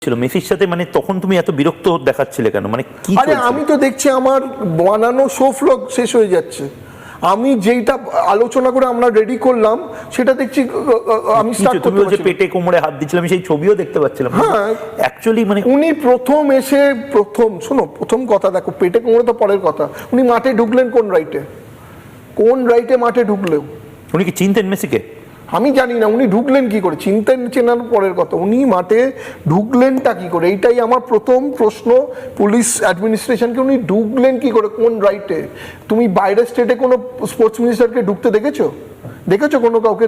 ছিল মেসির সাথে, মানে তখন তুমি এত বিরক্ত দেখাচ্ছিলে কেন, মানে কি? আরে আমি তো দেখছি আমার বানানো শো ফ্লো শেষ হয়ে যাচ্ছে, আমি যেইটা আলোচনা করে আমরা রেডি করলাম সেটা দেখছি আমি স্টার্ট করতে পারছি না। পেটে কোমরে হাত দিচ্ছিলাম, আমি সেই ছবিও দেখতে পাচ্ছিলাম। হ্যাঁ অ্যাকচুয়ালি মানে উনি প্রথম কথা দেখো, পেটে কোমরে তো পরের কথা, উনি মাঠে ঢুকলেন কোন রাইটে মাঠে ঢুকলেও? উনি কি চিনতেন মেসিকে? আমি জানি না উনি ঢুকলেন কি করে, চেনার পরের কথা, উনি মাঠে ঢুকলেনটা কি করে, এইটাই আমার প্রথম প্রশ্ন পুলিশ অ্যাডমিনিস্ট্রেশনকে। উনি ঢুকলেন কি করে, কোন রাইটে? তুমি বাইরের স্টেটে কোনো স্পোর্টস মিনিস্টারকে ঢুকতে দেখেছো কোনো কাউকে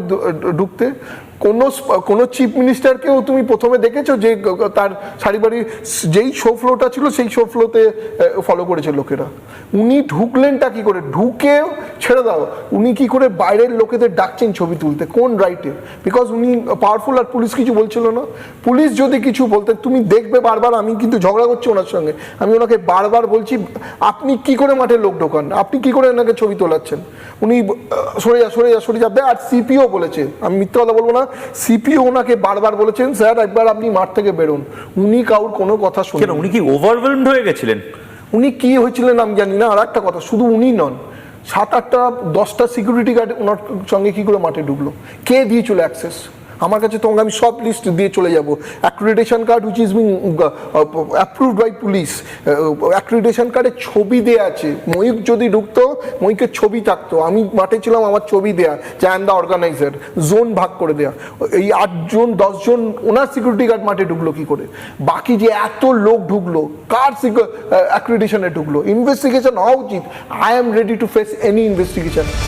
ঢুকতে? কোনো চিফ মিনিস্টারকেও তুমি প্রথমে দেখেছো যে তার সারি বাড়ি যেই শো ফ্লোটা ছিল সেই শো ফ্লোতে ফলো করেছে লোকেরা? উনি ঢুকলেনটা কি করে? ঢুকে ছেড়ে দাও, উনি কি করে বাইরের লোকেদের ডাকছেন ছবি তুলতে, কোন রাইটে? বিকজ উনি পাওয়ারফুল আর পুলিশ কিছু বলছিল না। পুলিশ যদি কিছু বলতে, তুমি দেখবে বারবার, আমি কিন্তু ঝগড়া করছি ওনার সঙ্গে, আমি ওনাকে বারবার বলছি আপনি কি করে মাঠে লোক ঢোকান, আপনি কি করে ওনাকে ছবি তোলাচ্ছেন? উনি সরে যাবে। আর সিপিও বলেছে, আমি মিথ্যে কথা বলবো না, সিপিও ওনাকে বারবার বলেছেন স্যার একবার আপনি মাঠ থেকে বেরোন। উনি কাউর কোনো কথা শোনেন। উনি কি ওভারওয়েলমড হয়ে গেছিলেন? উনি কি হয়েছিলেন আমি জানি না। আর একটা কথা, শুধু উনি নন, 7-8টা 10টা সিকিউরিটি গার্ড ওনার সঙ্গে কি করে মাঠে ঢুকলো? কে দিয়েছিল অ্যাক্সেস? আমার কাছে তোমাকে আমি সব লিস্ট দিয়ে চলে যাব। Accreditation card which is being approved by police, accreditation কার্ডে ছবি দেওয়া আছে। ময়ূক যদি ঢুকতো, ময়ূকের ছবি থাকতো, আমি মাঠে ছিলাম, আমার ছবি দেয়া, যে I am the organiser, zone ভাগ করে দেয়া। এই 8 জন 10 জন ওনার সিকিউরিটি গার্ড মাঠে ঢুকলো কি করে? বাকি যে এত লোক ঢুকলো, কার অ্যাক্রিডিটেশনে ঢুকলো? ইনভেস্টিগেশন হওয়া উচিত। I am ready to face any investigation.